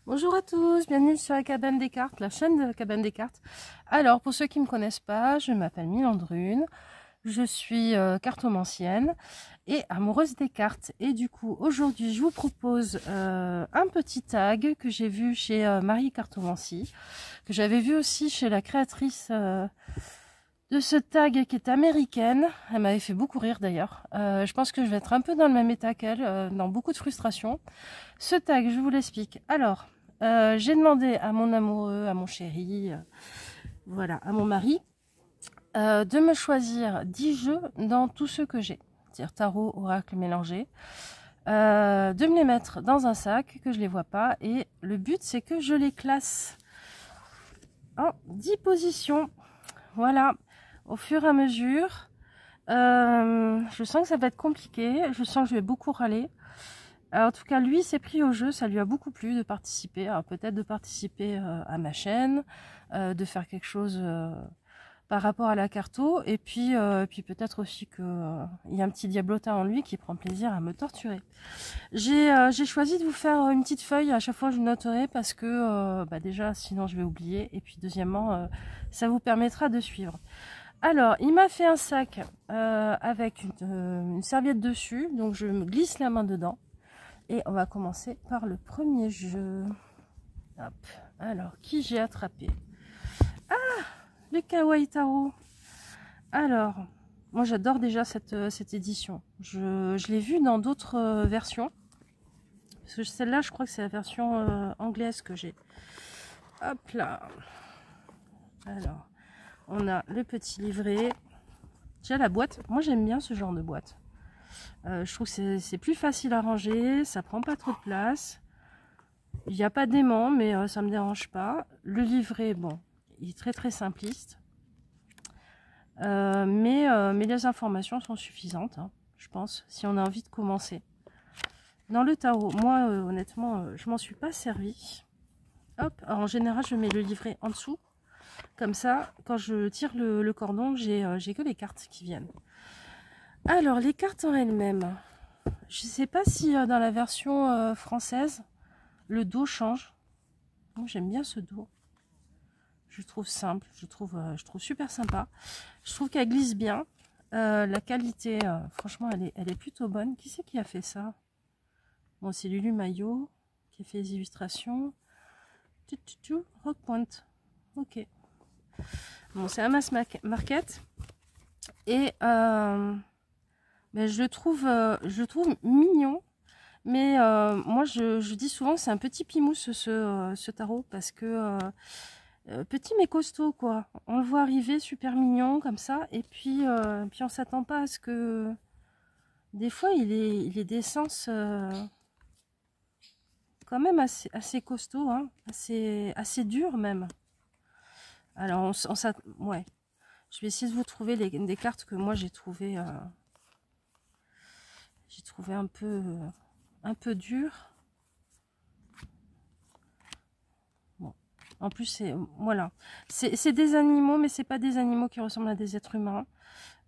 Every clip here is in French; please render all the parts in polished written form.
Bonjour à tous, bienvenue sur la cabane des cartes, la chaîne de la cabane des cartes. Alors pour ceux qui ne me connaissent pas, je m'appelle Milandrune, je suis cartomancienne et amoureuse des cartes. Et du coup aujourd'hui je vous propose un petit tag que j'ai vu chez Marie Cartomancie, que j'avais vu aussi chez la créatrice de ce tag qui est américaine. Elle m'avait fait beaucoup rire d'ailleurs. Je pense que je vais être un peu dans le même état qu'elle, dans beaucoup de frustration. Ce tag, je vous l'explique. Alors, j'ai demandé à mon amoureux, à mon chéri, voilà, à mon mari, de me choisir 10 jeux dans tous ceux que j'ai. C'est-à-dire tarot, oracle mélangé. De me les mettre dans un sac, que je les vois pas. Et le but, c'est que je les classe en 10 positions. Voilà, au fur et à mesure. Je sens que ça va être compliqué. Je sens que je vais beaucoup râler. Alors, en tout cas, lui s'est pris au jeu, ça lui a beaucoup plu de participer. Alors peut-être de participer à ma chaîne, de faire quelque chose par rapport à la carto, et puis peut-être aussi qu'il y a un petit diablotin en lui qui prend plaisir à me torturer. J'ai choisi de vous faire une petite feuille, à chaque fois je noterai, parce que déjà sinon je vais oublier, et puis deuxièmement ça vous permettra de suivre. Alors, il m'a fait un sac avec une serviette dessus, donc je me glisse la main dedans. Et on va commencer par le premier jeu. Hop. Alors, qui j'ai attrapé? Ah, le Kawaii Taro. Alors, moi j'adore déjà cette édition. Je l'ai vue dans d'autres versions. Parce que celle-là, je crois que c'est la version anglaise que j'ai. Hop là. Alors, on a le petit livret. Déjà la boîte. Moi j'aime bien ce genre de boîte. Je trouve que c'est plus facile à ranger, ça prend pas trop de place. Il n'y a pas d'aimant, mais ça me dérange pas. Le livret, bon, il est très simpliste. Mais les informations sont suffisantes, hein, je pense, si on a envie de commencer. Dans le tarot, moi, honnêtement, je m'en suis pas servi. Hop, alors, en général, je mets le livret en dessous. Comme ça, quand je tire le cordon, j'ai que les cartes qui viennent. Alors, les cartes en elles-mêmes. Je sais pas si dans la version française, le dos change. Moi, j'aime bien ce dos. Je trouve simple, je trouve super sympa. Je trouve qu'elle glisse bien. La qualité, franchement, elle est plutôt bonne. Qui c'est qui a fait ça? Bon, c'est Lulu Maillot qui a fait les illustrations. Rock Point. Ok. Bon, c'est Amas Market. Et je le trouve mignon. Mais moi, je dis souvent que c'est un petit pimousse ce tarot, parce que petit mais costaud, quoi. On le voit arriver super mignon comme ça, et puis on s'attend pas à ce que des fois il est d'essence quand même assez costaud, hein, assez dur même. Alors ouais, je vais essayer de vous trouver des cartes que moi j'ai trouvé un peu dures. En plus, c'est des animaux, mais c'est pas des animaux qui ressemblent à des êtres humains.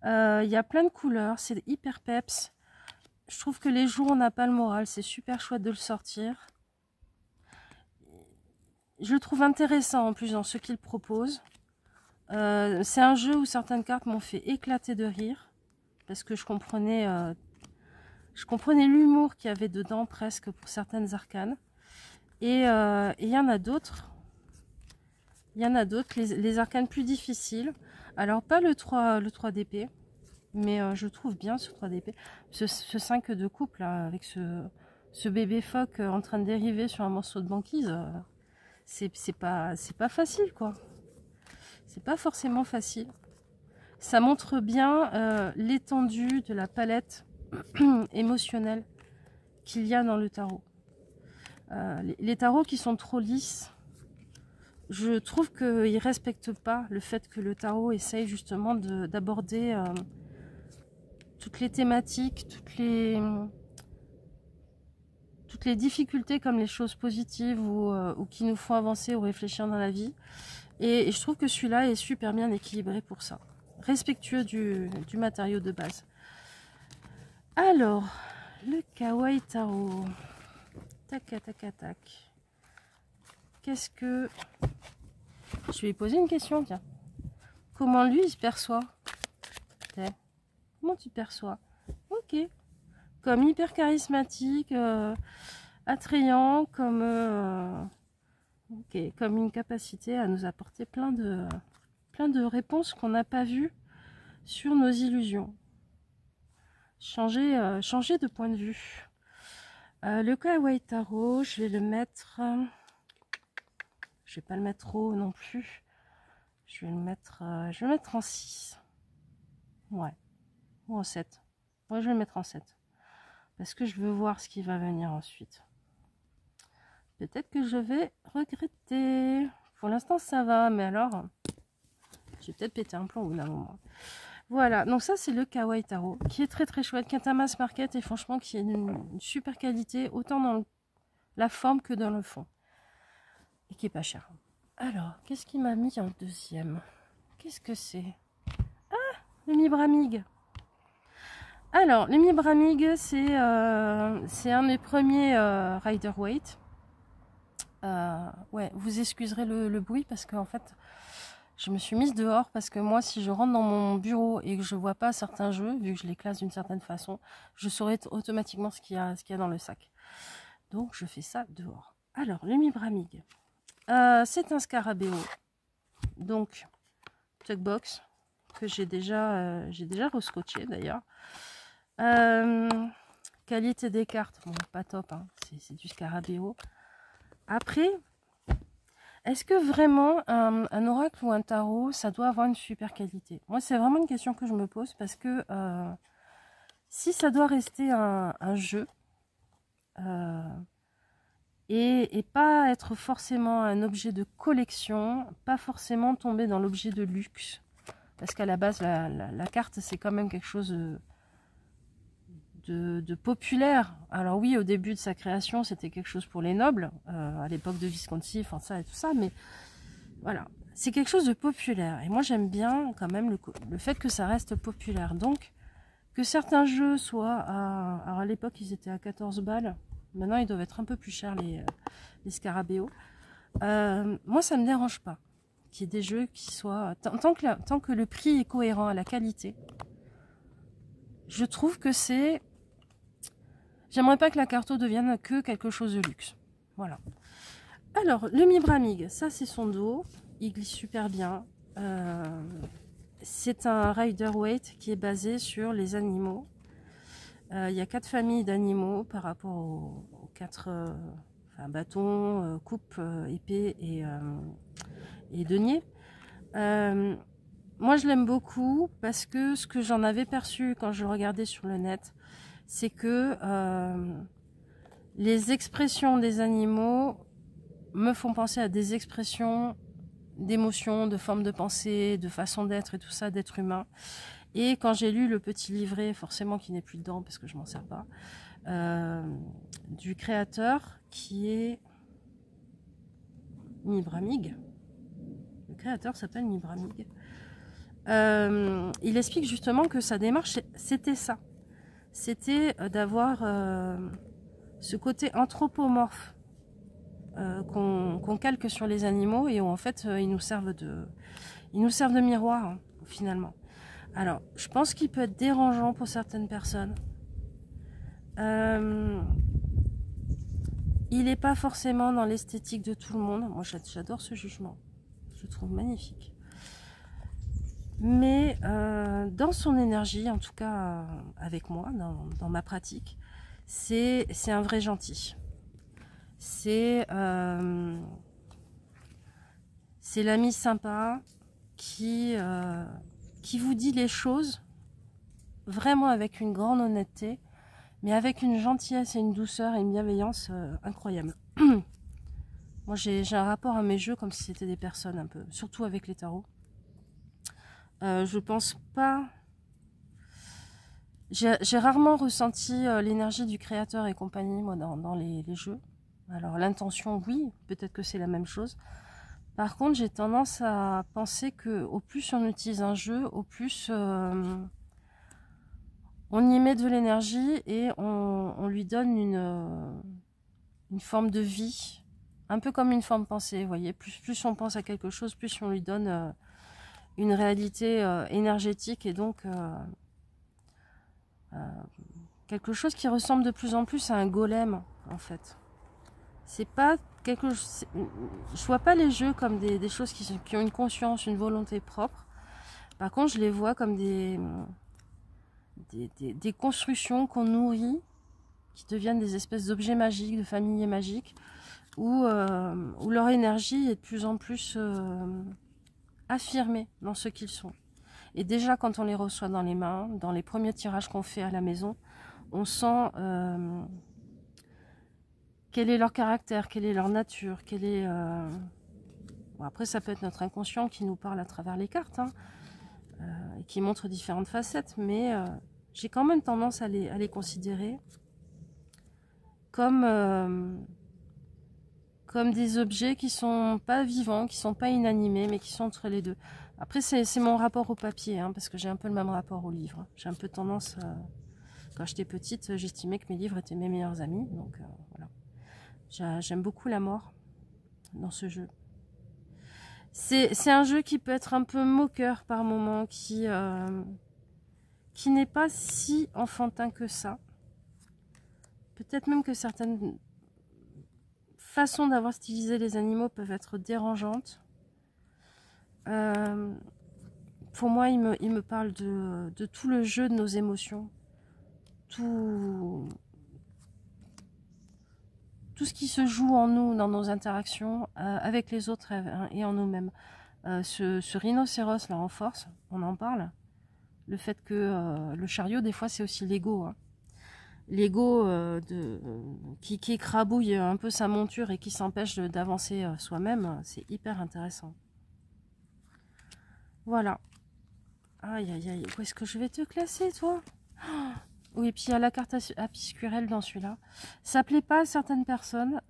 Il y a plein de couleurs, c'est hyper peps. Je trouve que les jours, on n'a pas le moral, c'est super chouette de le sortir. Je le trouve intéressant en plus dans ce qu'il propose. C'est un jeu où certaines cartes m'ont fait éclater de rire, parce que je comprenais l'humour qu'il y avait dedans presque pour certaines arcanes. Et il y en a d'autres. Les arcanes plus difficiles. Alors pas le 3 d'épée, mais je trouve bien ce 3 d'épée. Ce 5 de coupe là, avec ce bébé phoque en train de dériver sur un morceau de banquise, c'est pas facile, quoi. C'est pas forcément facile. Ça montre bien l'étendue de la palette émotionnelle qu'il y a dans le tarot. Les tarots qui sont trop lisses, je trouve qu'ils ne respectent pas le fait que le tarot essaye justement d'aborder toutes les thématiques, toutes les difficultés comme les choses positives ou qui nous font avancer ou réfléchir dans la vie. Et je trouve que celui-là est super bien équilibré pour ça. Respectueux du matériau de base. Alors, le Kawaii Taro. Tac, tac, tac. qu'est-ce que... Je vais lui poser une question, tiens. Comment lui, il se perçoit? Comment tu perçois? Ok. Comme hyper charismatique, attrayant, comme, comme une capacité à nous apporter plein de réponses qu'on n'a pas vues sur nos illusions. Changer de point de vue. Le Kawaii Tarot, je vais le mettre... je vais pas le mettre haut non plus. Je vais le mettre en 6. Ouais. Ou en 7. Ouais, je vais le mettre en 7. Parce que je veux voir ce qui va venir ensuite. Peut-être que je vais regretter. Pour l'instant, ça va. Mais alors, j'ai peut-être pété un plomb au bout d'un moment. Voilà. Donc ça, c'est le Kawaii Tarot. Qui est très très chouette. Qui est un mass market. Et franchement, qui est une super qualité. Autant dans la forme que dans le fond. Et qui est pas cher. Alors, qu'est-ce qui m'a mis en deuxième? Qu'est-ce que c'est? Ah, le Mibramig. Alors, le Mibramig, c'est un des premiers Rider-Waite. Ouais, vous excuserez le bruit parce que en fait, je me suis mise dehors parce que moi, si je rentre dans mon bureau et que je vois pas certains jeux, vu que je les classe d'une certaine façon, je saurai automatiquement ce qu'il y a dans le sac. Donc, je fais ça dehors. Alors, le Mibramig, c'est un scarabéo. Donc, Tugbox que j'ai déjà rescotché d'ailleurs. Qualité des cartes, bon, pas top, hein. C'est du scarabéo. Après, est-ce que vraiment un oracle ou un tarot, ça doit avoir une super qualité? Moi, c'est vraiment une question que je me pose parce que si ça doit rester un jeu et pas être forcément un objet de collection, pas forcément tomber dans l'objet de luxe, parce qu'à la base, la carte, c'est quand même quelque chose de populaire. Alors oui, au début de sa création, c'était quelque chose pour les nobles, à l'époque de Visconti, enfin ça et tout ça, mais voilà, c'est quelque chose de populaire. Et moi, j'aime bien quand même le fait que ça reste populaire. Donc, que certains jeux soient alors à l'époque, ils étaient à 14 balles. Maintenant, ils doivent être un peu plus chers, les scarabéos. Moi, ça me dérange pas qu'il y ait des jeux qui soient... Tant que le prix est cohérent à la qualité, je trouve que c'est... J'aimerais pas que la carto devienne que quelque chose de luxe. Voilà. Alors, le Mibramig, ça c'est son dos. Il glisse super bien. C'est un Rider-Waite qui est basé sur les animaux. Il y a 4 familles d'animaux par rapport aux 4 bâtons, coupe, épée et denier. Moi je l'aime beaucoup parce que ce que j'en avais perçu quand je le regardais sur le net, c'est que les expressions des animaux me font penser à des expressions d'émotions, de formes de pensée, de façon d'être et tout ça, d'être humain. Et quand j'ai lu le petit livret, forcément qui n'est plus dedans parce que je m'en sers pas, du créateur qui est Mibramig. Le créateur s'appelle Mibramig. Il explique justement que sa démarche, c'était ça. C'était d'avoir ce côté anthropomorphe qu'on calque sur les animaux et où en fait ils nous servent de miroir, hein, finalement. Alors, je pense qu'il peut être dérangeant pour certaines personnes. Il n'est pas forcément dans l'esthétique de tout le monde. Moi, j'adore ce jugement. Je le trouve magnifique. Mais dans son énergie, en tout cas avec moi, dans ma pratique, c'est un vrai gentil. C'est l'ami sympa qui vous dit les choses vraiment avec une grande honnêteté, mais avec une gentillesse et une douceur et une bienveillance incroyable. Moi, j'ai un rapport à mes jeux comme si c'était des personnes un peu, surtout avec les tarots. Je pense pas... J'ai rarement ressenti l'énergie du créateur et compagnie, moi, dans les jeux. Alors, l'intention, oui, peut-être que c'est la même chose. Par contre, j'ai tendance à penser que au plus on utilise un jeu, au plus on y met de l'énergie et on lui donne une forme de vie, Un peu comme une forme pensée, vous voyez. Plus on pense à quelque chose, plus on lui donne une réalité énergétique et donc quelque chose qui ressemble de plus en plus à un golem, en fait. C'est pas quelque chose... Je vois pas les jeux comme des choses qui ont une conscience, une volonté propre. Par contre, je les vois comme des constructions qu'on nourrit, qui deviennent des espèces d'objets magiques, de familles magiques, où leur énergie est de plus en plus affirmée dans ce qu'ils sont. Et déjà, quand on les reçoit dans les mains, dans les premiers tirages qu'on fait à la maison, on sent quel est leur caractère, quelle est leur nature, quel est... Bon, après, ça peut être notre inconscient qui nous parle à travers les cartes, hein, et qui montre différentes facettes, mais j'ai quand même tendance à les considérer comme des objets qui sont pas vivants, qui sont pas inanimés, mais qui sont entre les deux. Après, c'est mon rapport au papier, hein, parce que j'ai un peu le même rapport au livre. J'ai un peu tendance, quand j'étais petite, j'estimais que mes livres étaient mes meilleurs amis, donc voilà. J'aime beaucoup la mort dans ce jeu. C'est un jeu qui peut être un peu moqueur par moments, qui n'est pas si enfantin que ça. Peut-être même que certaines façons d'avoir stylisé les animaux peuvent être dérangeantes. Pour moi, il me parle de tout le jeu de nos émotions. Tout ce qui se joue en nous, dans nos interactions avec les autres et en nous-mêmes. Ce rhinocéros la renforce, on en parle. Le fait que le chariot, des fois, c'est aussi l'ego. Hein. L'ego qui écrabouille un peu sa monture et qui s'empêche d'avancer soi-même, c'est hyper intéressant. Voilà. Aïe, aïe, aïe. Où est-ce que je vais te classer, toi? Oui, et puis il y a la carte apiscurelle dans celui-là. Ça plaît pas à certaines personnes.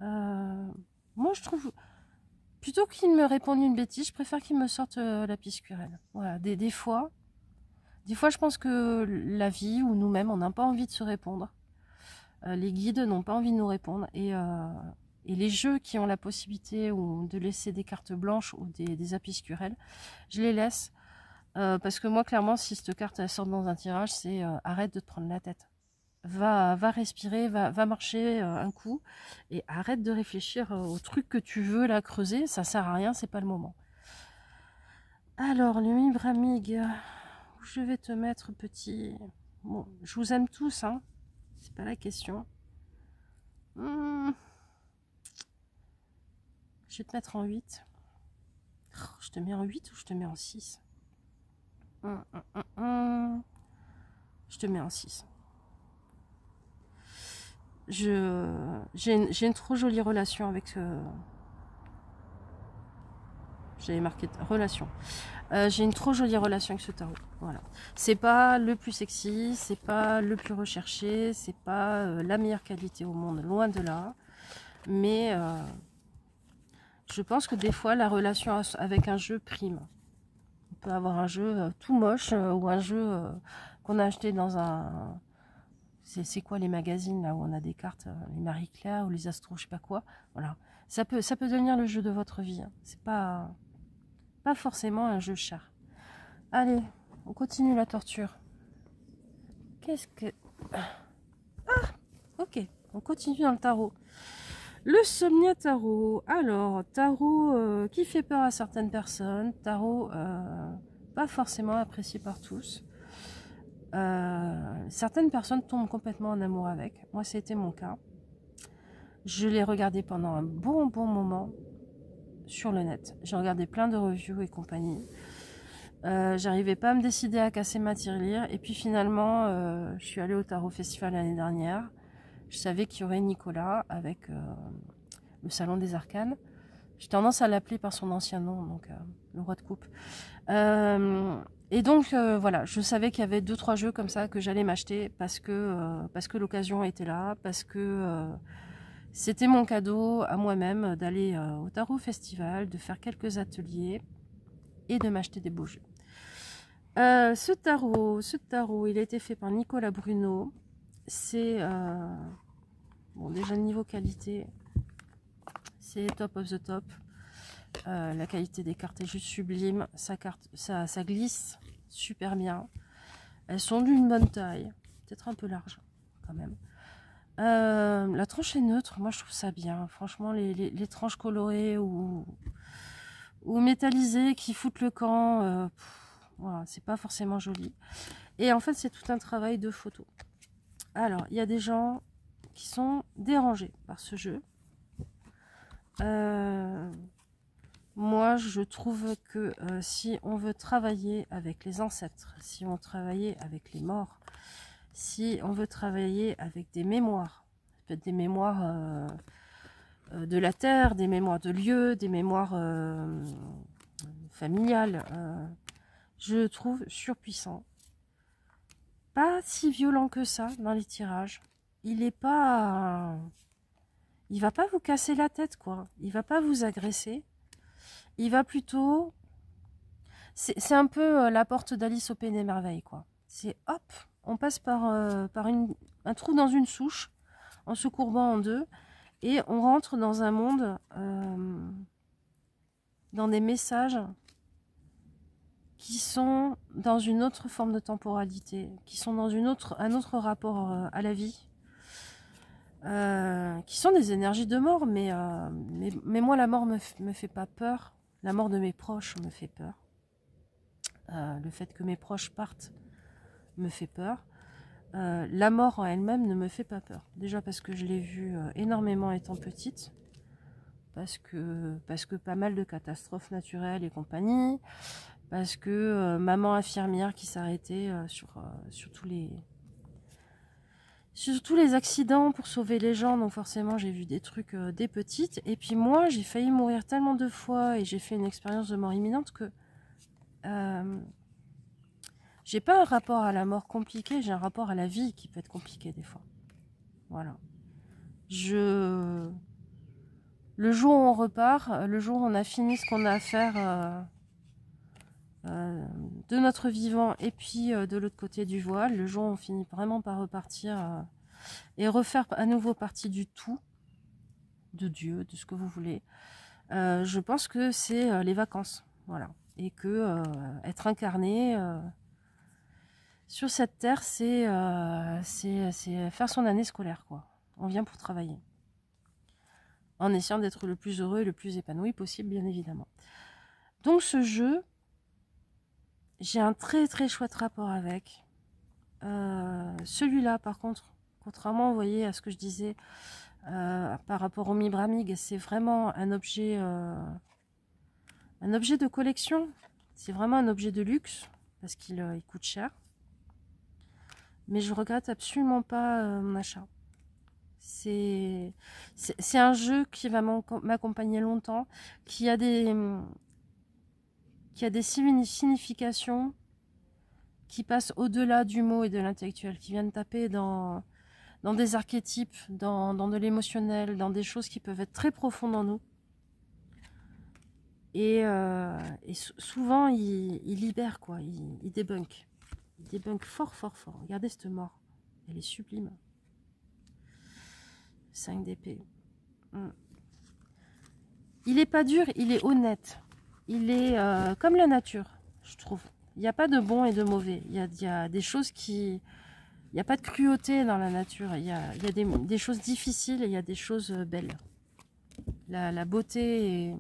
Moi, je trouve... Plutôt qu'il me réponde une bêtise, je préfère qu'il me sorte la piscurelle. Voilà, des fois, je pense que la vie ou nous-mêmes, on n'a pas envie de se répondre. Les guides n'ont pas envie de nous répondre. Et les jeux qui ont la possibilité ou de laisser des cartes blanches ou des apiscurelles, je les laisse. Parce que moi, clairement, si cette carte elle sort dans un tirage, c'est arrête de te prendre la tête. Va respirer, va marcher un coup et arrête de réfléchir au truc que tu veux là creuser, ça sert à rien, c'est pas le moment. Alors, le Mibramig, je vais te mettre petit... Bon, je vous aime tous, hein, c'est pas la question. Je vais te mettre en 8. Je te mets en 8 ou je te mets en 6? Je te mets en 6. J'ai une trop jolie relation avec j'avais marqué relation. J'ai une trop jolie relation avec ce tarot. Voilà. C'est pas le plus sexy, c'est pas le plus recherché, c'est pas la meilleure qualité au monde, loin de là. Mais je pense que des fois la relation avec un jeu prime. On peut avoir un jeu tout moche ou un jeu qu'on a acheté dans un... C'est quoi les magazines là où on a des cartes, les Marie-Claire ou les Astros, je sais pas quoi. Voilà, ça peut devenir le jeu de votre vie. Hein. C'est pas forcément un jeu cher. Allez, on continue la torture. Qu'est-ce que... Ah, ok, on continue dans le tarot. Le Somnia Tarot. Alors, tarot qui fait peur à certaines personnes. Tarot pas forcément apprécié par tous. Certaines personnes tombent complètement en amour avec. Moi, c'était mon cas. Je l'ai regardé pendant un bon moment sur le net. J'ai regardé plein de reviews et compagnie. J'arrivais pas à me décider à casser ma tirelire. Et puis finalement, je suis allée au Tarot Festival l'année dernière. Je savais qu'il y aurait Nicolas avec le Salon des Arcanes. J'ai tendance à l'appeler par son ancien nom, donc le roi de coupe. Et donc voilà, je savais qu'il y avait 2-3 jeux comme ça que j'allais m'acheter parce que l'occasion était là, parce que c'était mon cadeau à moi-même d'aller au Tarot Festival, de faire quelques ateliers et de m'acheter des beaux jeux. Ce tarot, il a été fait par Nicolas Bruno. C'est bon, déjà niveau qualité, c'est top of the top. La qualité des cartes est juste sublime. Ça glisse super bien. Elles sont d'une bonne taille, peut-être un peu large quand même. La tranche est neutre, moi je trouve ça bien. Franchement, les tranches colorées ou métallisées qui foutent le camp, voilà, c'est pas forcément joli. Et en fait, c'est tout un travail de photo. Alors, il y a des gens qui sont dérangés par ce jeu. Moi, je trouve que si on veut travailler avec les ancêtres, si on veut travailler avec les morts, si on veut travailler avec des mémoires, peut-être des mémoires de la terre, des mémoires de lieux, des mémoires familiales, je le trouve surpuissant. Pas si violent que ça dans les tirages. Il est pas... Il va pas vous casser la tête, quoi. Il va pas vous agresser. Il va plutôt... C'est un peu la porte d'Alice au Pays des Merveilles, quoi. C'est hop, on passe par un trou dans une souche, en se courbant en deux, et on rentre dans un monde, dans des messages qui sont dans une autre forme de temporalité, qui sont dans un autre rapport à la vie, qui sont des énergies de mort, mais moi la mort me fait pas peur, la mort de mes proches me fait peur, le fait que mes proches partent me fait peur, la mort en elle-même ne me fait pas peur, déjà parce que je l'ai vue énormément étant petite, parce que pas mal de catastrophes naturelles et compagnie, parce que maman infirmière qui s'arrêtait sur tous les accidents pour sauver les gens, donc forcément j'ai vu des trucs des petites, et puis moi j'ai failli mourir tellement de fois et j'ai fait une expérience de mort imminente que j'ai pas un rapport à la mort compliqué, j'ai un rapport à la vie qui peut être compliqué des fois. Voilà. Le jour où on repart, le jour où on a fini ce qu'on a à faire de notre vivant, et puis de l'autre côté du voile, le jour où on finit vraiment par repartir et refaire à nouveau partie du tout, de Dieu, de ce que vous voulez, je pense que c'est les vacances, voilà. Et que être incarné sur cette terre, c'est faire son année scolaire, quoi. On vient pour travailler, en essayant d'être le plus heureux et le plus épanoui possible, bien évidemment. Donc ce jeu, j'ai un très très chouette rapport avec. Celui-là, par contre, contrairement, vous voyez, à ce que je disais par rapport au Mibramig, c'est vraiment un objet de collection. C'est vraiment un objet de luxe, parce qu'il coûte cher. Mais je regrette absolument pas mon achat. C'est un jeu qui va m'accompagner longtemps, qui a des significations qui passent au-delà du mot et de l'intellectuel, qui viennent taper dans des archétypes, dans de l'émotionnel, dans des choses qui peuvent être très profondes en nous. Et souvent, il libère, quoi, il débunk. Il débunk fort, fort, fort. Regardez cette mort, elle est sublime. 5 d'épée. Il est pas dur, il est honnête. Il est comme la nature, je trouve. Il n'y a pas de bon et de mauvais. Il y a des choses qui... Il n'y a pas de cruauté dans la nature. Il y a des choses difficiles et il y a des choses belles. La beauté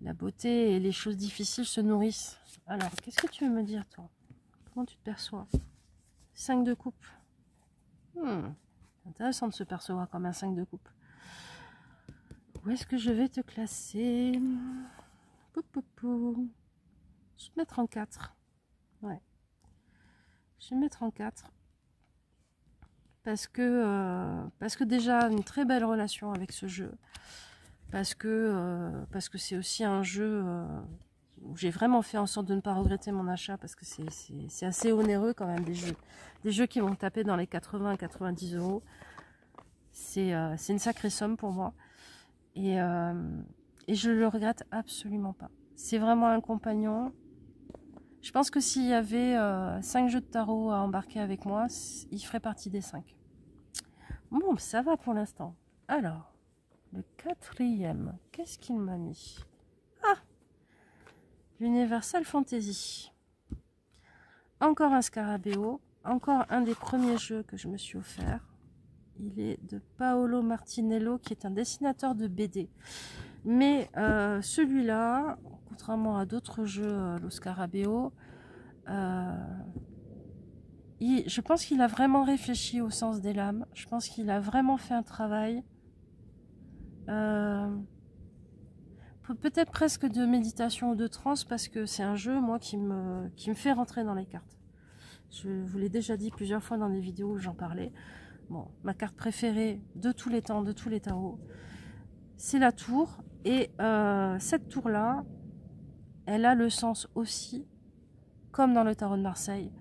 et les choses difficiles se nourrissent. Alors, qu'est-ce que tu veux me dire, toi? Comment tu te perçois? 5 de coupe. C'est intéressant de se percevoir comme un 5 de coupe. Où est-ce que je vais te classer? Je vais te mettre en 4. Ouais. Je vais me mettre en 4. Parce que déjà, une très belle relation avec ce jeu. Parce que c'est aussi un jeu où j'ai vraiment fait en sorte de ne pas regretter mon achat. Parce que c'est assez onéreux quand même, des jeux qui vont taper dans les 80 à 90 euros. C'est une sacrée somme pour moi. Et je le regrette absolument pas. C'est vraiment un compagnon. Je pense que s'il y avait 5 jeux de tarot à embarquer avec moi, il ferait partie des 5. Bon, ça va pour l'instant. Alors, Le quatrième, qu'est-ce qu'il m'a mis? Ah, l'Universal Fantasy. Encore un Scarabeo, encore un des premiers jeux que je me suis offert. Il est de Paolo Martinello, qui est un dessinateur de BD. Mais celui-là, contrairement à d'autres jeux, le Scarabeo, je pense qu'il a vraiment réfléchi au sens des lames. Je pense qu'il a vraiment fait un travail. Peut-être presque de méditation ou de transe, parce que c'est un jeu, moi, qui me fait rentrer dans les cartes. Je vous l'ai déjà dit plusieurs fois dans des vidéos où j'en parlais. Bon, ma carte préférée de tous les temps, de tous les tarots, c'est la tour. Et cette tour-là, elle a le sens aussi, comme dans le tarot de Marseille,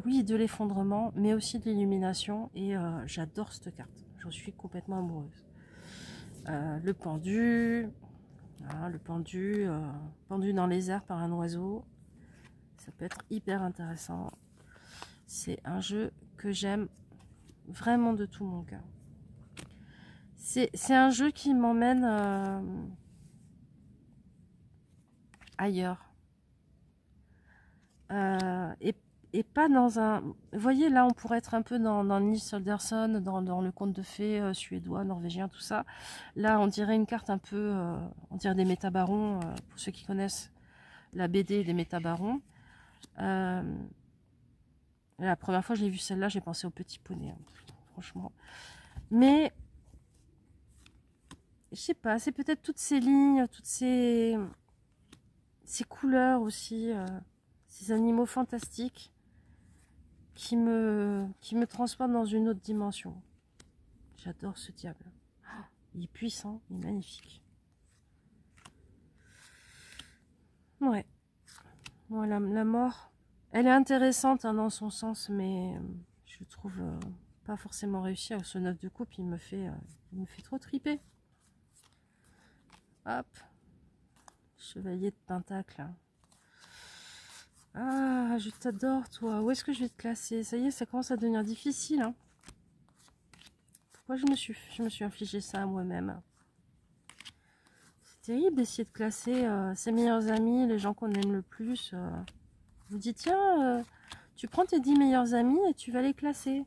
oui, de l'effondrement, mais aussi de l'illumination. Et j'adore cette carte. J'en suis complètement amoureuse. Le pendu, voilà, le pendu, pendu dans les airs par un oiseau. Ça peut être hyper intéressant. C'est un jeu que j'aime vraiment de tout mon cœur. C'est un jeu qui m'emmène ailleurs. Et pas dans un... Vous voyez, là, on pourrait être un peu dans Nils Holgersson, dans le conte de fées suédois, norvégien, tout ça. Là, on dirait une carte un peu... on dirait des métabarons, pour ceux qui connaissent la BD des métabarons. La première fois que j'ai vu celle-là, j'ai pensé au petit poney, hein, franchement. Mais, je sais pas, c'est peut-être toutes ces lignes, toutes ces couleurs aussi, ces animaux fantastiques qui me transportent dans une autre dimension. J'adore ce diable. Il est puissant, il est magnifique. Ouais. Voilà, la mort, elle est intéressante, hein, dans son sens, mais je trouve pas forcément réussi. Ce 9 de coupe, il me fait trop triper. Hop. Chevalier de pentacle. Ah, je t'adore, toi. Où est-ce que je vais te classer? Ça y est, ça commence à devenir difficile, hein. Pourquoi je me suis infligé ça à moi-même? C'est terrible d'essayer de classer ses meilleurs amis, les gens qu'on aime le plus. Vous dites, tiens, tu prends tes 10 meilleurs amis et tu vas les classer.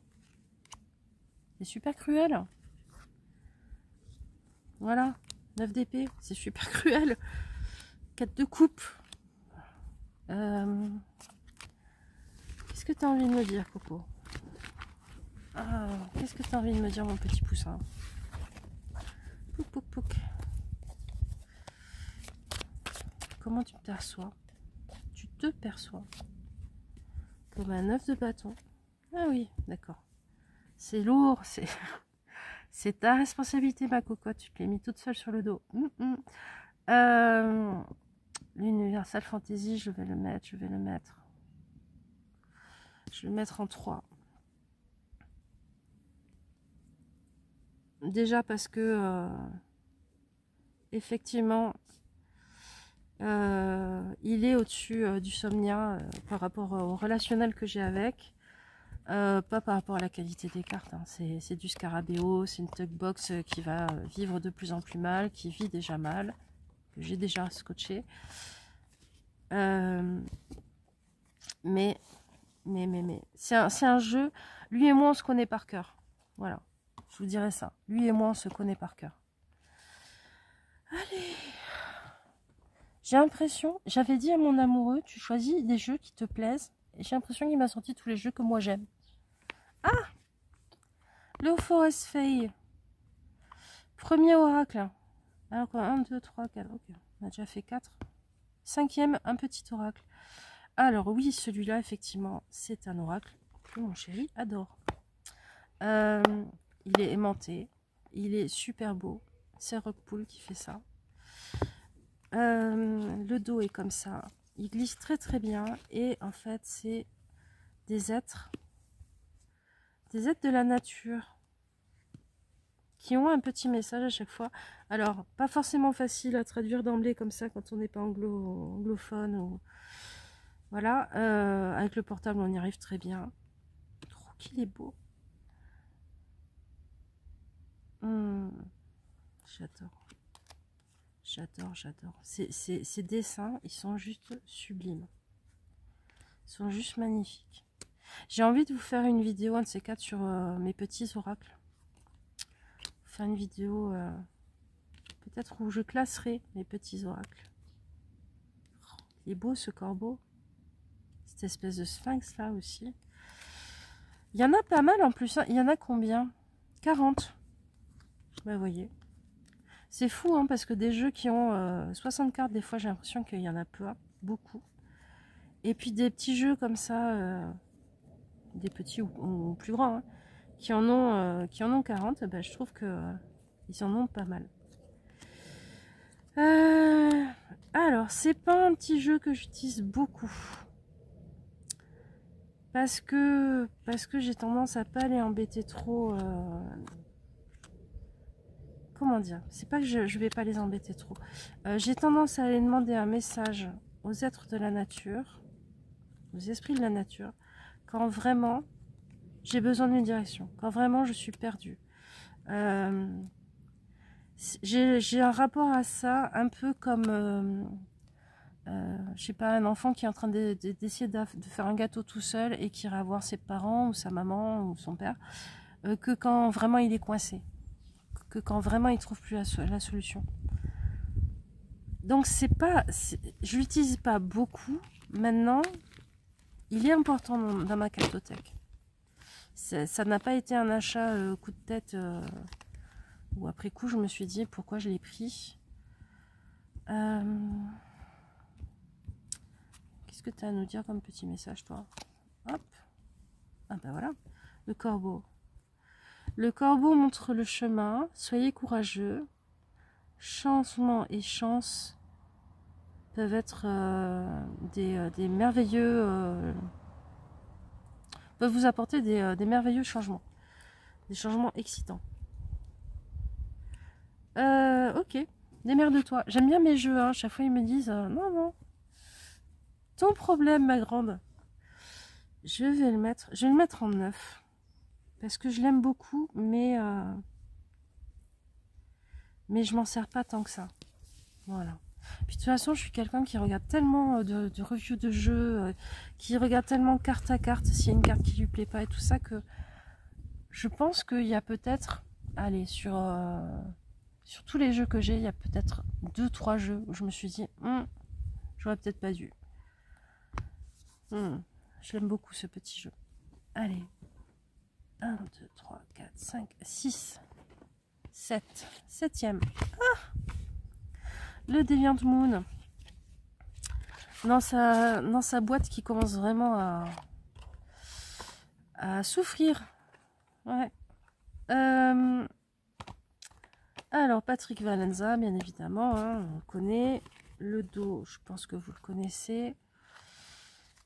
C'est super cruel. Voilà, 9 d'épée, c'est super cruel. 4 de coupe. Qu'est-ce que tu as envie de me dire, Coco? Ah, qu'est-ce que tu as envie de me dire, mon petit poussin? Pouc, pouc, pouc. Comment tu te perçois? Tu te perçois comme un 9 de bâton. Ah oui, d'accord. C'est lourd, c'est ta responsabilité, ma cocotte. Tu te l'es mis toute seule sur le dos. L'Universal Fantasy, je vais le mettre. Je vais le mettre en 3. Déjà parce que effectivement, il est au-dessus du Somnia par rapport au relationnel que j'ai avec. Pas par rapport à la qualité des cartes, hein. C'est du Scarabeo, c'est une Tugbox qui va vivre de plus en plus mal, qui vit déjà mal, que j'ai déjà scotché. Mais c'est un jeu, lui et moi on se connaît par cœur. Voilà, je vous dirais ça. Lui et moi on se connaît par cœur. Allez, j'ai l'impression, j'avais dit à mon amoureux, tu choisis des jeux qui te plaisent, et j'ai l'impression qu'il m'a sorti tous les jeux que moi j'aime. Ah, le Forest Fae. Premier oracle. Alors quoi, 1, 2, 3, 4. Ok, on a déjà fait 4. Cinquième, un petit oracle. Alors oui, celui-là, effectivement, c'est un oracle que mon chéri adore. Il est aimanté. Il est super beau. C'est Rockpool qui fait ça. Le dos est comme ça. Il glisse très très bien. Et en fait, c'est des êtres de la nature qui ont un petit message à chaque fois. Alors, pas forcément facile à traduire d'emblée comme ça quand on n'est pas anglophone. Ou... Voilà, avec le portable on y arrive très bien. Trop qu'il est beau. J'adore. J'adore, j'adore. Ces dessins, ils sont juste sublimes. Ils sont juste magnifiques. J'ai envie de vous faire une vidéo, un de ces quatre, sur mes petits oracles. Faire une vidéo peut-être où je classerai mes petits oracles. Il est beau ce corbeau. Cette espèce de sphinx là aussi. Il y en a pas mal en plus. Hein. Il y en a combien? 40. Bah, vous voyez. C'est fou hein, parce que des jeux qui ont 60 cartes, des fois j'ai l'impression qu'il y en a peu, beaucoup. Et puis des petits jeux comme ça, des petits ou plus grands, hein, qui en ont 40, bah, je trouve que ils en ont pas mal. Alors, c'est pas un petit jeu que j'utilise beaucoup. Parce que j'ai tendance à pas les embêter trop. Comment dire? C'est pas que je vais pas les embêter trop. J'ai tendance à aller demander un message aux êtres de la nature, aux esprits de la nature, quand vraiment j'ai besoin d'une direction, quand vraiment je suis perdue. J'ai un rapport à ça un peu comme, je sais pas, un enfant qui est en train d'essayer de faire un gâteau tout seul et qui ira voir ses parents ou sa maman ou son père, que quand vraiment il est coincé, que quand vraiment il trouve plus la solution. Donc je l'utilise pas beaucoup. Maintenant, il est important dans ma cartothèque. Ça n'a pas été un achat coup de tête ou après coup je me suis dit pourquoi je l'ai pris. Qu'est-ce que tu as à nous dire comme petit message toi? Hop. Ah ben voilà. Le corbeau. Le corbeau montre le chemin. Soyez courageux. Changement et chance peuvent être des merveilleux... peuvent vous apporter des merveilleux changements. Des changements excitants. Ok. Démerde-toi. J'aime bien mes jeux. Hein. Chaque fois, ils me disent non, non. Ton problème, ma grande. Je vais le mettre en 9. Parce que je l'aime beaucoup, mais je m'en sers pas tant que ça. Voilà. Puis de toute façon, je suis quelqu'un qui regarde tellement de reviews de jeux, qui regarde tellement carte à carte, s'il y a une carte qui lui plaît pas et tout ça, que je pense qu'il y a peut-être, allez, sur tous les jeux que j'ai, il y a peut-être 2-3 jeux où je me suis dit, j'aurais peut-être pas dû. Je l'aime beaucoup ce petit jeu. Allez. 1, 2, 3, 4, 5, 6, 7. 7e. Ah, le Deviant Moon. Dans sa boîte qui commence vraiment à souffrir. Ouais. Alors, Patrick Valenza, bien évidemment. Hein, on le connaît. Le dos, je pense que vous le connaissez.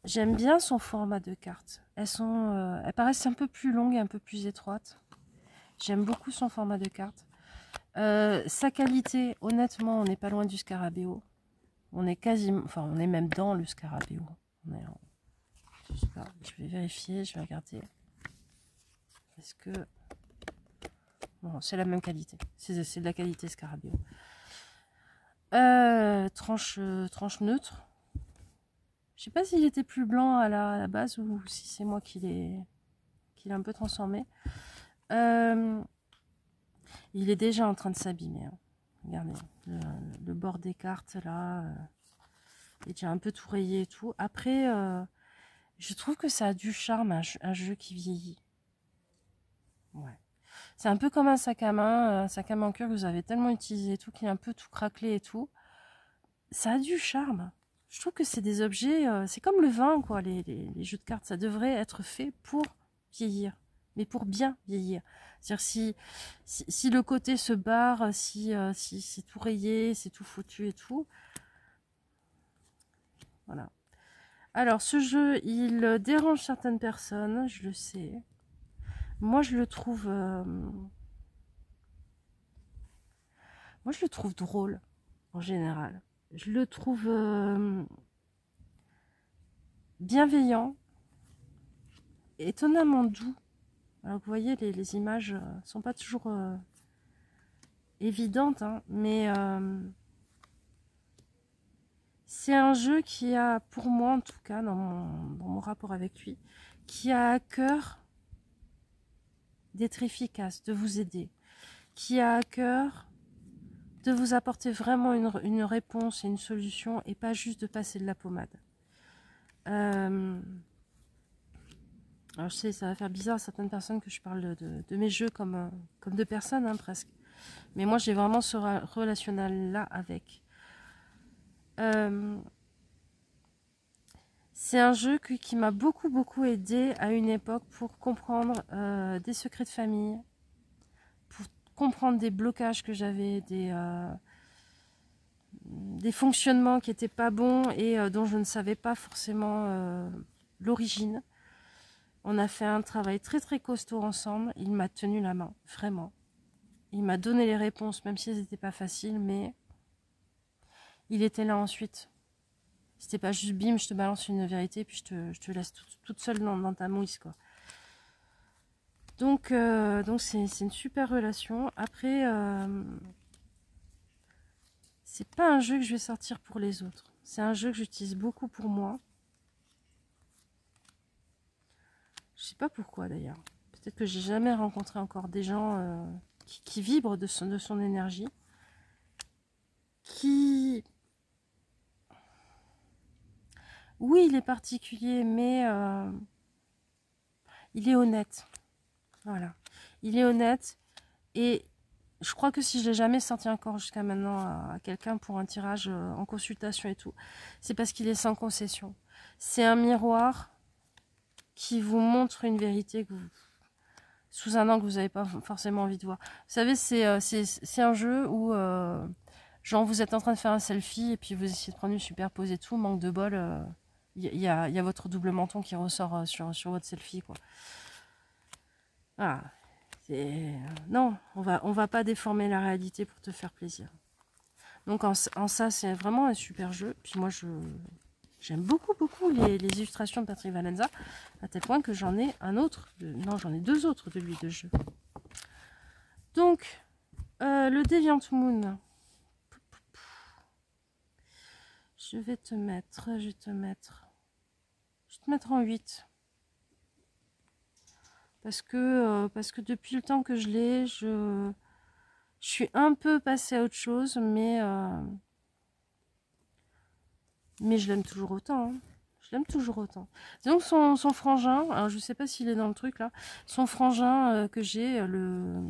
J'aime bien son format de cartes. Elles paraissent un peu plus longues et un peu plus étroites. J'aime beaucoup son format de cartes. Sa qualité, honnêtement, on n'est pas loin du Scarabeo. On est quasiment, enfin, on est même dans le Scarabeo. Je sais pas, je vais vérifier, je vais regarder. Est-ce que... Bon, c'est la même qualité. C'est de la qualité Scarabeo. Tranche neutre. Je sais pas s'il était plus blanc à la base ou si c'est moi qui l'ai un peu transformé. Il est déjà en train de s'abîmer. Hein. Regardez, le bord des cartes là, il est déjà un peu tout rayé et tout. Après, je trouve que ça a du charme, un jeu qui vieillit. Ouais. C'est un peu comme un sac à main en cuir que vous avez tellement utilisé et tout, qui est un peu tout craquelé et tout. Ça a du charme. Je trouve que c'est des objets, c'est comme le vin, quoi, les jeux de cartes. Ça devrait être fait pour vieillir, mais pour bien vieillir. C'est-à-dire si le côté se barre, si c'est tout rayé, c'est tout foutu et tout. Voilà. Alors, ce jeu, il dérange certaines personnes, je le sais. Moi, je le trouve... moi, je le trouve drôle, en général. Je le trouve bienveillant, étonnamment doux. Alors, vous voyez, les images sont pas toujours évidente, hein, mais c'est un jeu qui a, pour moi en tout cas, dans mon rapport avec lui, qui a à cœur d'être efficace, de vous aider, qui a à cœur de vous apporter vraiment une réponse et une solution, et pas juste de passer de la pommade. Alors je sais, ça va faire bizarre à certaines personnes que je parle de mes jeux comme de personnes, hein, presque. Mais moi, j'ai vraiment ce relationnel-là avec. C'est un jeu qui m'a beaucoup aidé à une époque pour comprendre des secrets de famille, pour comprendre des blocages que j'avais, des fonctionnements qui n'étaient pas bons et dont je ne savais pas forcément l'origine. On a fait un travail très costaud ensemble. Il m'a tenu la main, vraiment. Il m'a donné les réponses, même si elles n'étaient pas faciles, mais il était là ensuite. C'était pas juste bim, je te balance une vérité, puis je te laisse toute seule dans ta mouise, quoi. Donc c'est une super relation. Après, c'est pas un jeu que je vais sortir pour les autres. C'est un jeu que j'utilise beaucoup pour moi. Je sais pas pourquoi d'ailleurs. Peut-être que j'ai jamais rencontré encore des gens qui vibrent de son énergie. Oui, il est particulier, mais il est honnête. Voilà. Il est honnête. Et je crois que si je l'ai jamais sorti encore jusqu'à maintenant à quelqu'un pour un tirage en consultation et tout, c'est parce qu'il est sans concession. C'est un miroir qui vous montre une vérité que sous un angle que vous n'avez pas forcément envie de voir. Vous savez, c'est un jeu où genre vous êtes en train de faire un selfie et puis vous essayez de prendre une superpose et tout, manque de bol, il y a votre double menton qui ressort sur votre selfie, quoi. Ah, non, on va pas déformer la réalité pour te faire plaisir. Donc en ça, c'est vraiment un super jeu. Puis moi, j'aime beaucoup les illustrations de Patrick Valenza, à tel point que j'en ai un autre. Non, j'en ai deux autres de lui de jeu. Donc, le Deviant Moon. Je vais te mettre en 8. Parce que depuis le temps que je l'ai, je suis un peu passée à autre chose, mais je l'aime toujours autant. Hein. Je l'aime toujours autant. Disons que son frangin, alors je sais pas s'il est dans le truc là, son frangin que j'ai, le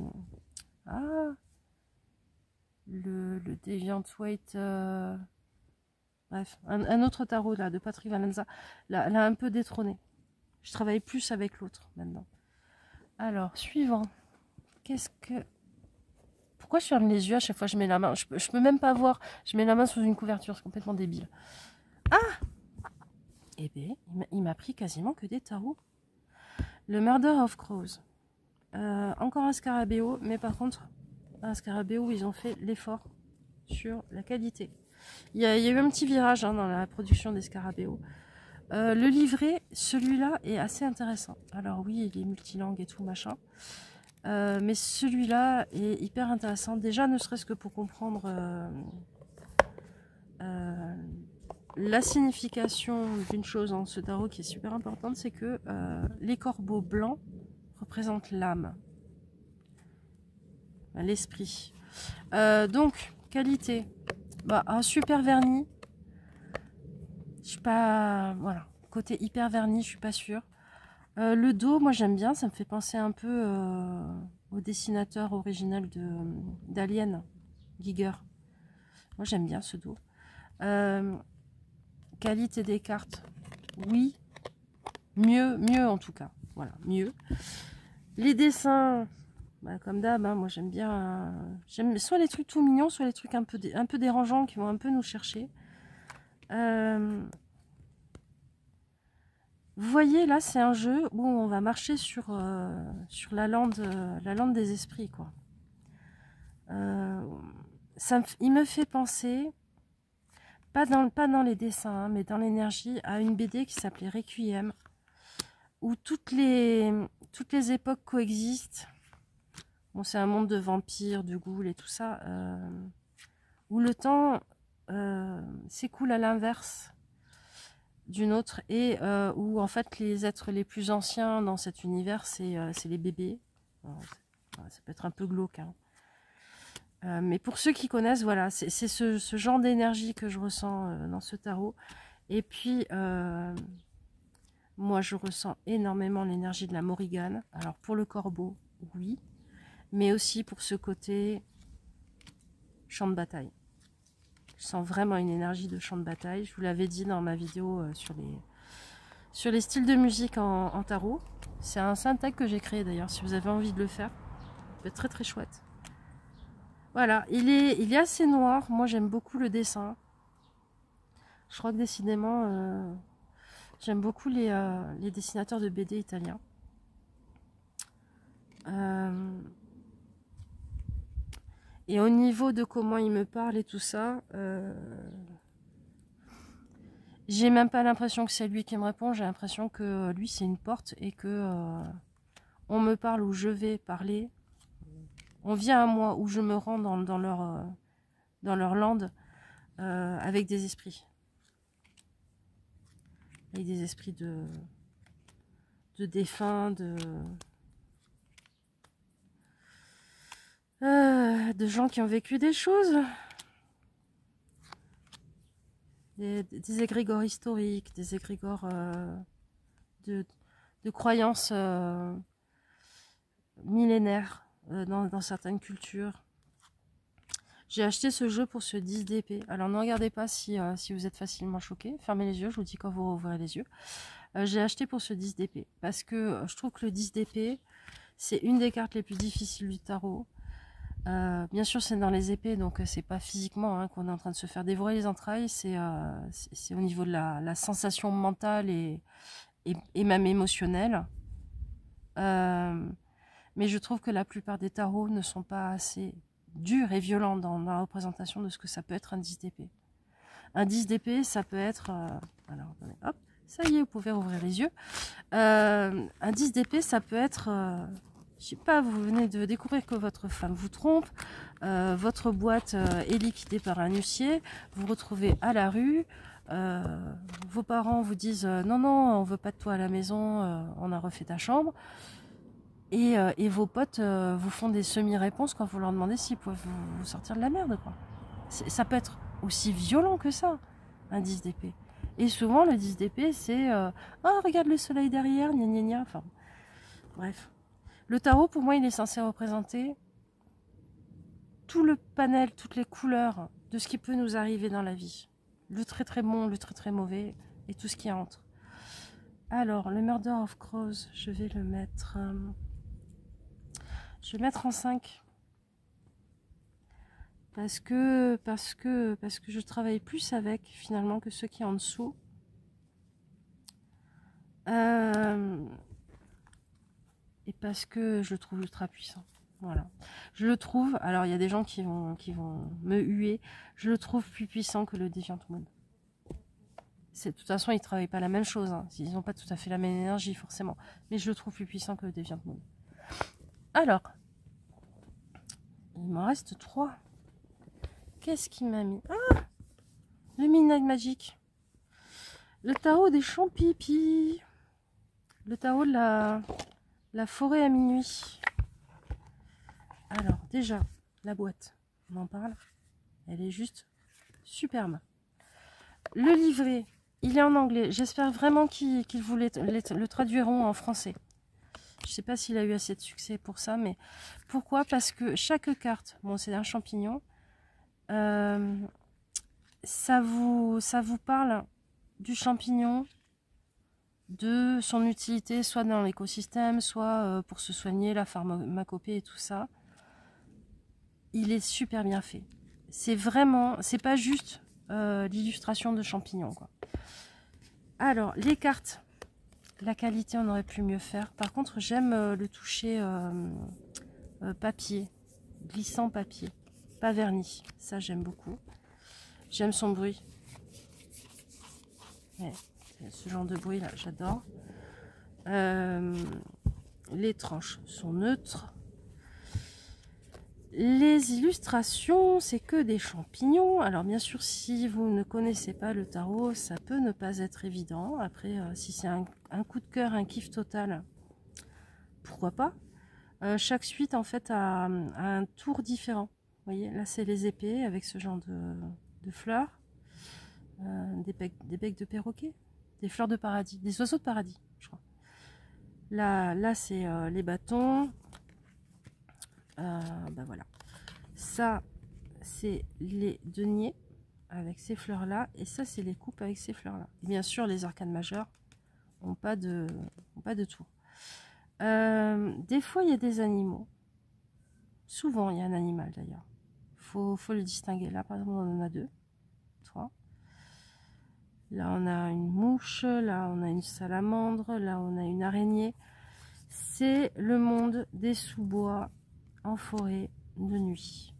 Deviant Weight, bref, un autre tarot là de Patrick Valenza, l'a un peu détrôné. Je travaille plus avec l'autre maintenant. Alors, suivant. Qu'est-ce que... Pourquoi je ferme les yeux à chaque fois que je mets la main? Je peux même pas voir. Je mets la main sous une couverture, c'est complètement débile. Ah! Eh bien, il m'a pris quasiment que des tarots. Le Murder of Crows. Encore un Scarabeo, mais par contre, un Scarabeo où ils ont fait l'effort sur la qualité. Il y a eu un petit virage hein, dans la production des Scarabeo. Le livret, celui-là est assez intéressant. Alors oui, il est multilangue et tout, machin. Mais celui-là est hyper intéressant. Déjà, ne serait-ce que pour comprendre la signification d'une chose dans ce tarot qui est super importante, c'est que les corbeaux blancs représentent l'âme, l'esprit. Donc, qualité. Bah, un super vernis. Je suis pas... Voilà. Côté hyper vernis, je suis pas sûre. Le dos, moi j'aime bien, ça me fait penser un peu au dessinateur original d'Alien, Giger. Moi j'aime bien ce dos. Qualité des cartes, oui. Mieux en tout cas. Voilà, mieux. Les dessins, bah, comme d'hab, hein, moi j'aime bien. J'aime soit les trucs tout mignons, soit les trucs un peu dérangeants qui vont un peu nous chercher. Vous voyez, là, c'est un jeu où on va marcher sur la lande des esprits, quoi. Il me fait penser, pas dans les dessins, hein, mais dans l'énergie, à une BD qui s'appelait Requiem, où toutes les époques coexistent, Bon, c'est un monde de vampires, de ghouls et tout ça, où le temps s'écoule à l'inverse d'une autre, et où en fait les êtres les plus anciens dans cet univers, c'est les bébés. Alors, ça peut être un peu glauque, hein. Mais pour ceux qui connaissent, voilà, c'est ce genre d'énergie que je ressens dans ce tarot. Et puis, moi, je ressens énormément l'énergie de la Morrigan. Alors, pour le corbeau, oui. Mais aussi pour ce côté champ de bataille. Je sens vraiment une énergie de champ de bataille. Je vous l'avais dit dans ma vidéo sur les styles de musique en tarot. C'est un synthèque que j'ai créé d'ailleurs, si vous avez envie de le faire. Ça peut être très très chouette. Voilà, il est assez noir. Moi, j'aime beaucoup le dessin. Je crois que décidément, j'aime beaucoup les dessinateurs de BD italiens. Et au niveau de comment il me parle et tout ça, j'ai même pas l'impression que c'est lui qui me répond. J'ai l'impression que lui, c'est une porte et que on me parle ou je vais parler. On vient à moi ou je me rends dans leur lande avec des esprits. Avec des esprits de défunts, de gens qui ont vécu des choses. Des égrégores historiques, des égrégores de croyances millénaires dans certaines cultures. J'ai acheté ce jeu pour ce 10 d'épée. Alors ne regardez pas si vous êtes facilement choqué. Fermez les yeux, je vous dis quand vous rouvrez les yeux. J'ai acheté pour ce 10 d'épée parce que je trouve que le 10 d'épée, c'est une des cartes les plus difficiles du tarot. Bien sûr, c'est dans les épées, donc c'est pas physiquement hein, qu'on est en train de se faire dévorer les entrailles, c'est au niveau de la sensation mentale et même émotionnelle. Mais je trouve que la plupart des tarots ne sont pas assez durs et violents dans la représentation de ce que ça peut être un 10 d'épée. Un 10 d'épée, ça peut être... alors, attendez, hop, ça y est, vous pouvez rouvrir les yeux. Un 10 d'épée, ça peut être... je sais pas, vous venez de découvrir que votre femme vous trompe, votre boîte est liquidée par un huissier, vous vous retrouvez à la rue, vos parents vous disent non, non, on veut pas de toi à la maison, on a refait ta chambre, et vos potes vous font des semi-réponses quand vous leur demandez s'ils peuvent vous sortir de la merde, quoi. Ça peut être aussi violent que ça, un 10 d'épée. Et souvent, le 10 d'épée, c'est oh, regarde le soleil derrière, gna gna gna, enfin, bref. Le tarot, pour moi, il est censé représenter tout le panel, toutes les couleurs de ce qui peut nous arriver dans la vie. Le très très bon, le très très mauvais et tout ce qui entre. Alors, le Murder of Crows, je vais le mettre... je vais le mettre en 5. Parce que je travaille plus avec, finalement, que ceux qui sont en dessous. Et parce que je le trouve ultra puissant. Voilà. Je le trouve, alors il y a des gens qui vont me huer, je le trouve plus puissant que le Deviant Moon. De toute façon, ils ne travaillent pas la même chose, hein. Ils n'ont pas tout à fait la même énergie, forcément. Mais je le trouve plus puissant que le Deviant Moon. Alors, il m'en reste 3. Qu'est-ce qu'il m'a mis? Ah, le Midnight Magic. Le tarot des champs-pipis. Le tarot de la forêt à minuit. Alors, déjà, la boîte, on en parle. Elle est juste superbe. Le livret, il est en anglais. J'espère vraiment qu'ils vous le traduiront en français. Je ne sais pas s'il a eu assez de succès pour ça, mais pourquoi? Parce que chaque carte, bon, c'est un champignon, ça vous parle du champignon, de son utilité, soit dans l'écosystème, soit pour se soigner, la pharmacopée et tout ça. Il est super bien fait. C'est vraiment, c'est pas juste l'illustration de champignons, quoi. Alors, les cartes, la qualité, on aurait pu mieux faire. Par contre, j'aime le toucher papier, glissant papier, pas verni. Ça, j'aime beaucoup. J'aime son bruit. Ouais, ce genre de bruit là, j'adore. Les tranches sont neutres. Les illustrations, c'est que des champignons. Alors bien sûr, si vous ne connaissez pas le tarot, ça peut ne pas être évident. Après, si c'est un coup de cœur, un kiff total, pourquoi pas. Chaque suite, en fait, a un tour différent. Vous voyez, là, c'est les épées avec ce genre de fleurs. Des becs de perroquet. Des fleurs de paradis. Des oiseaux de paradis, je crois. Là c'est les bâtons. Bah voilà. Ça, c'est les deniers avec ces fleurs-là. Et ça, c'est les coupes avec ces fleurs-là. Bien sûr, les arcanes majeures n'ont pas de tour. Des fois, il y a des animaux. Souvent, il y a un animal d'ailleurs. Faut le distinguer. Là, par exemple, on en a 2, 3. Là, on a une mouche. Là, on a une salamandre. Là, on a une araignée. C'est le monde des sous-bois en forêt de nuit.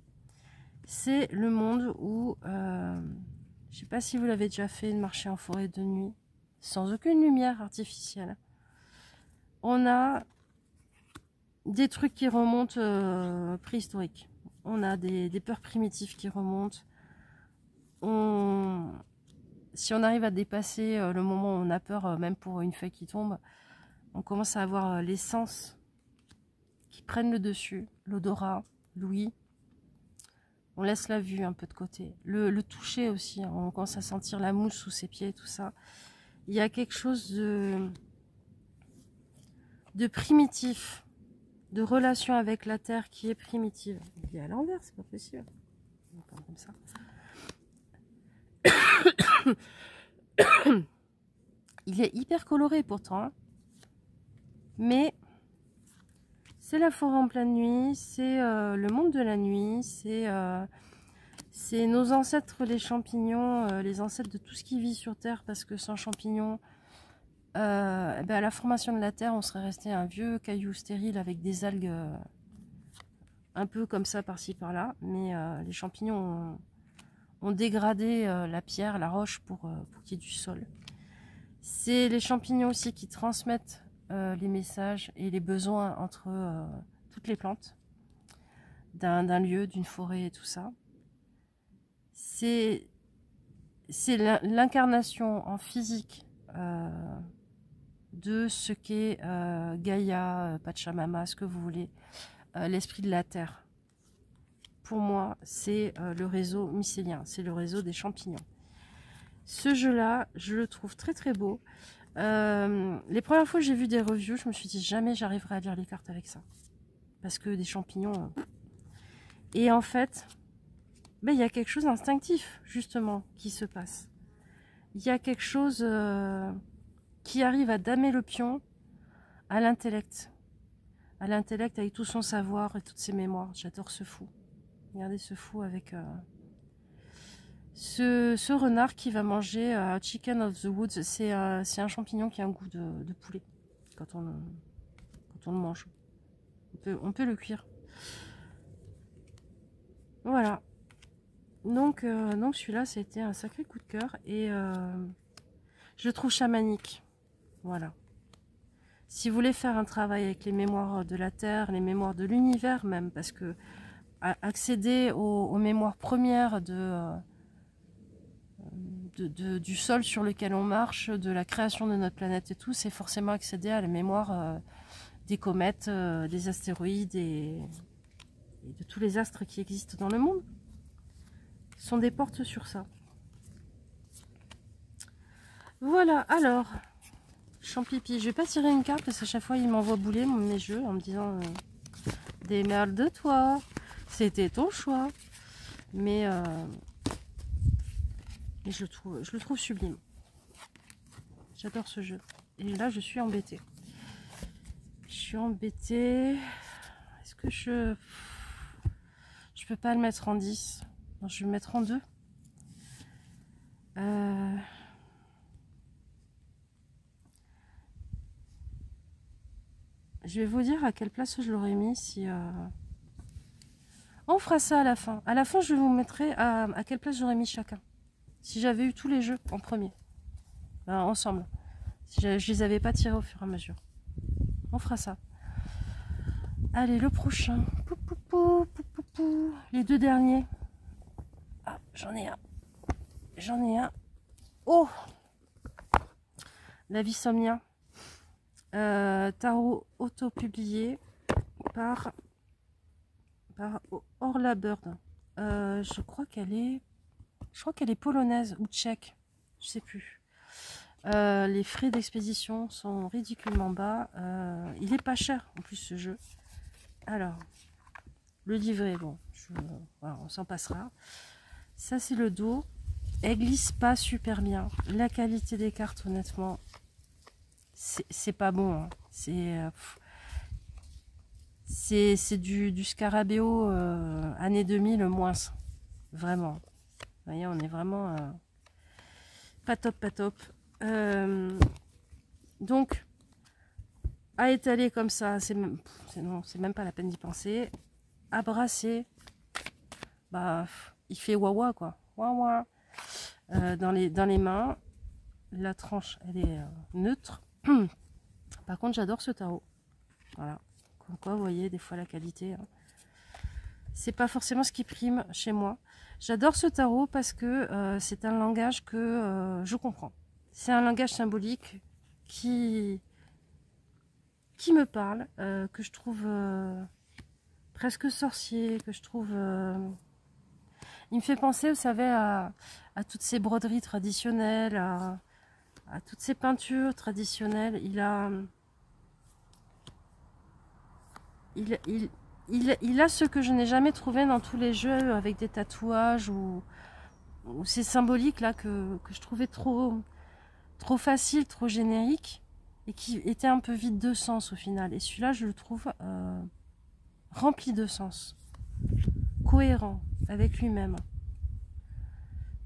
C'est le monde où, je sais pas si vous l'avez déjà fait, de marcher en forêt de nuit, sans aucune lumière artificielle. On a des trucs qui remontent préhistoriques. On a des peurs primitives qui remontent. Si on arrive à dépasser le moment où on a peur, même pour une feuille qui tombe, on commence à avoir les sens qui prennent le dessus, l'odorat, l'ouïe. On laisse la vue un peu de côté. Le toucher aussi, on commence à sentir la mousse sous ses pieds, tout ça. Il y a quelque chose de primitif, de relation avec la terre qui est primitive. Il est à l'envers, c'est pas possible. Comme ça. Il est hyper coloré pourtant, hein. Mais c'est la forêt en pleine nuit, c'est le monde de la nuit, c'est nos ancêtres les champignons, les ancêtres de tout ce qui vit sur Terre, parce que sans champignons, à la formation de la Terre, on serait resté un vieux caillou stérile avec des algues un peu comme ça par-ci par-là, mais les champignons ont dégradé la pierre, la roche pour qu'il y ait du sol. C'est les champignons aussi qui transmettent les messages et les besoins entre toutes les plantes d'un lieu, d'une forêt et tout ça. C'est l'incarnation en physique de ce qu'est Gaïa, Pachamama, ce que vous voulez, l'esprit de la terre. Pour moi, c'est le réseau mycélien, c'est le réseau des champignons. Ce jeu-là, je le trouve très très beau. Les premières fois que j'ai vu des reviews, je me suis dit jamais j'arriverai à lire les cartes avec ça. Parce que des champignons... Et en fait, il y a quelque chose d'instinctif, justement, qui se passe. Il y a quelque chose qui arrive à damer le pion à l'intellect. À l'intellect avec tout son savoir et toutes ses mémoires. J'adore ce fou. Regardez ce fou avec... Ce renard qui va manger Chicken of the Woods, c'est un champignon qui a un goût de poulet quand on le mange. On peut le cuire. Voilà. Donc celui-là, c'était un sacré coup de cœur et je le trouve chamanique. Voilà. Si vous voulez faire un travail avec les mémoires de la Terre, les mémoires de l'univers même, parce que accéder aux mémoires premières du sol sur lequel on marche, de la création de notre planète et tout, c'est forcément accéder à la mémoire des comètes, des astéroïdes et de tous les astres qui existent dans le monde. Ce sont des portes sur ça. Voilà, alors, Champipi, je vais pas tirer une carte parce qu'à chaque fois il m'envoie bouler mes jeux en me disant démerde-toi, c'était ton choix. Mais je le trouve sublime. J'adore ce jeu. Et là, je suis embêtée. Je suis embêtée. Est-ce que je peux pas le mettre en 10? Non, je vais le mettre en 2. Je vais vous dire à quelle place je l'aurais mis si... On fera ça à la fin. À la fin, je vous mettrai à quelle place j'aurais mis chacun. Si j'avais eu tous les jeux en premier. Ensemble. Si je les avais pas tirés au fur et à mesure. On fera ça. Allez, le prochain. Pou, pou, pou, pou, pou. Les deux derniers. Ah, j'en ai un. J'en ai un. Oh, la Vissomnia. Tarot auto-publié par Orla Bird. Je crois qu'elle est polonaise ou tchèque. Je sais plus. Les frais d'expédition sont ridiculement bas. Il est pas cher en plus ce jeu. Alors, le livret, bon, voilà, on s'en passera. Ça c'est le dos. Elle glisse pas super bien. La qualité des cartes, honnêtement, c'est pas bon. Hein. C'est du Scarabeo année 2000 moins. Vraiment. Vous voyez, on est vraiment pas top, pas top. Donc, à étaler comme ça, c'est même pas la peine d'y penser. À brasser, bah, il fait wawa quoi. Wawa. Dans les mains, la tranche, elle est neutre. Par contre, j'adore ce tarot. Voilà. Comme quoi, vous voyez, des fois la qualité, hein. C'est pas forcément ce qui prime chez moi. J'adore ce tarot parce que c'est un langage que je comprends. C'est un langage symbolique qui me parle, que je trouve presque sorcier, que je trouve... il me fait penser, vous savez, à toutes ces broderies traditionnelles, à toutes ces peintures traditionnelles. Il a ce que je n'ai jamais trouvé dans tous les jeux avec des tatouages ou ces symboliques là que je trouvais trop facile, trop générique et qui était un peu vide de sens au final. Et celui-là, je le trouve rempli de sens, cohérent avec lui-même.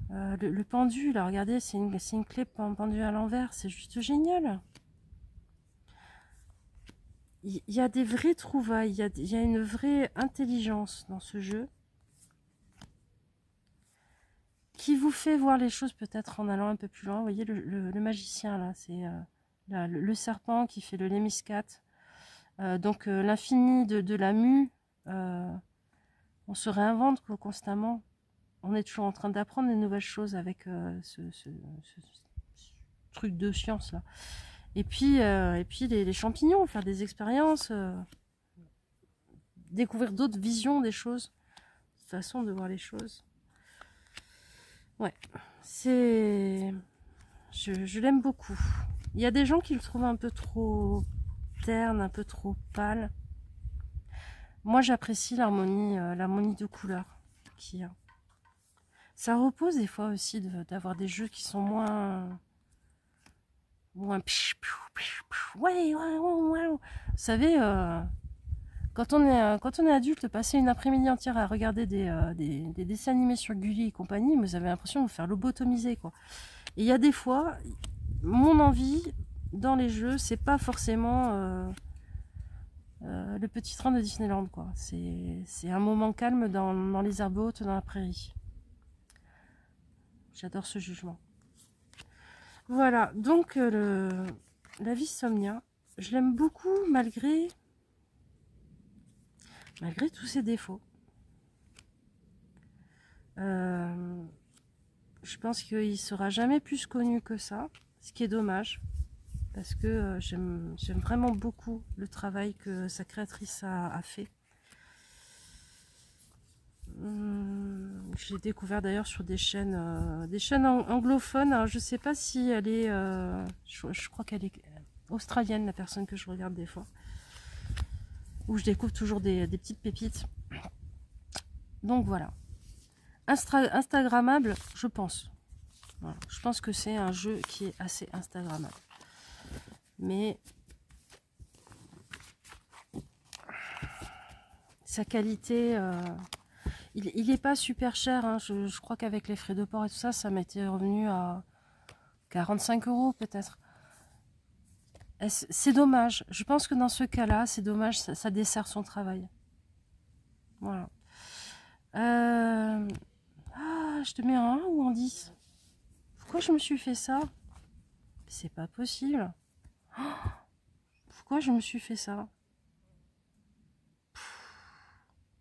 Le pendu, là, regardez, c'est une clé pendue à l'envers, c'est juste génial. Il y a des vraies trouvailles, il y a une vraie intelligence dans ce jeu qui vous fait voir les choses peut-être en allant un peu plus loin. Vous voyez le magicien là, c'est le serpent qui fait le lémiscate. Donc l'infini de la mue, on se réinvente quoi, constamment. On est toujours en train d'apprendre des nouvelles choses avec ce truc de science là. Et puis les champignons, faire des expériences, découvrir d'autres visions des choses, façon de voir les choses. Ouais, je l'aime beaucoup. Il y a des gens qui le trouvent un peu trop terne, un peu trop pâle. Moi, j'apprécie l'harmonie de couleurs qu'il y a. Ça repose des fois aussi d'avoir des jeux qui sont moins ouais. Vous savez, quand on est adulte, passer une après-midi entière à regarder des dessins animés sur Gulli et compagnie, vous avez l'impression de vous faire lobotomiser quoi. Et il y a des fois, mon envie dans les jeux, c'est pas forcément le petit train de Disneyland quoi. C'est un moment calme dans les herbes hautes, dans la prairie. J'adore ce jugement. Voilà, donc la Vissomnia, je l'aime beaucoup malgré tous ses défauts. Je pense qu'il sera jamais plus connu que ça, ce qui est dommage, parce que j'aime vraiment beaucoup le travail que sa créatrice a fait. Je l'ai découvert d'ailleurs sur des chaînes anglophones. Alors, je sais pas si elle est... je crois qu'elle est australienne, la personne que je regarde des fois. Où je découvre toujours des petites pépites. Donc voilà. Instagrammable, je pense. Voilà. Je pense que c'est un jeu qui est assez instagrammable. Mais... sa qualité... il n'est pas super cher, hein. Je crois qu'avec les frais de port et tout ça, ça m'était revenu à 45 € peut-être. C'est dommage. Je pense que dans ce cas-là, c'est dommage, ça dessert son travail. Voilà. Ah, je te mets en 1 ou en 10? Pourquoi je me suis fait ça? C'est pas possible. Pourquoi je me suis fait ça?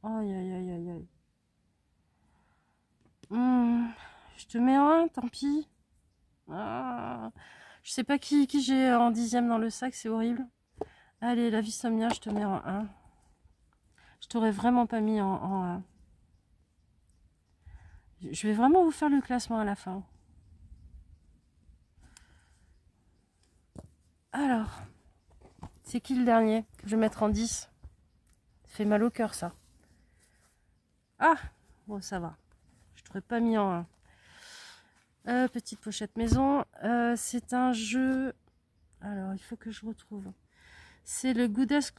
Aïe, aïe, aïe, aïe, aïe. Je te mets en 1, tant pis. Ah, je sais pas qui j'ai en 10e dans le sac, c'est horrible. Allez, la Vissomnia, je te mets en 1. Je t'aurais vraiment pas mis en 1. Je vais vraiment vous faire le classement à la fin. Alors, c'est qui le dernier que je vais mettre en 10? Ça fait mal au cœur, ça. Ah, bon, ça va. Je t'aurais pas mis en 1. Petite pochette maison. C'est un jeu... Alors, il faut que je retrouve. C'est le Goodest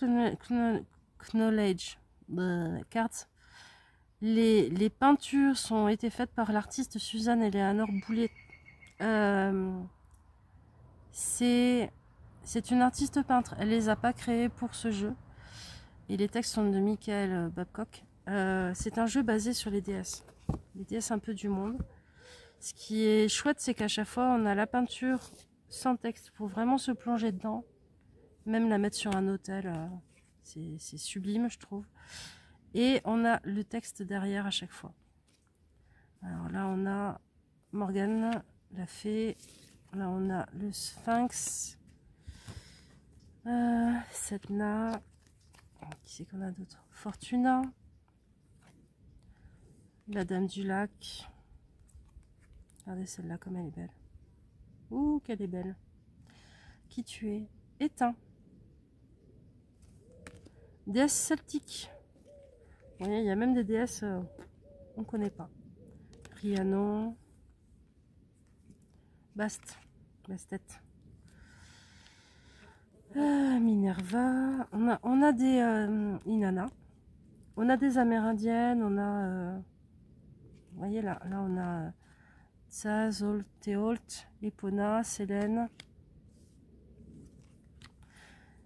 Knowledge Cards. Les peintures ont été faites par l'artiste Suzanne Eleanor Boulet. C'est une artiste peintre. Elle les a pas créés pour ce jeu. Et les textes sont de Michael Babcock. C'est un jeu basé sur les déesses. Les déesses un peu du monde. Ce qui est chouette, c'est qu'à chaque fois, on a la peinture sans texte pour vraiment se plonger dedans. Même la mettre sur un autel, c'est sublime, je trouve. Et on a le texte derrière à chaque fois. Alors là, on a Morgane, la fée. Là, on a le Sphinx. Setna. Qui c'est qu'on a d'autre? Fortuna. La Dame du Lac. Regardez celle-là, comme elle est belle. Ouh, qu'elle est belle. Qui tu es? Éteint. Déesse celtique. Vous voyez, il y a même des déesses on ne connaît pas. Rhiannon. Bastet. Minerva. On a des Inanna. On a des Amérindiennes. On a... vous voyez, là on a Tzazol, Théolt, Epona, Sélène.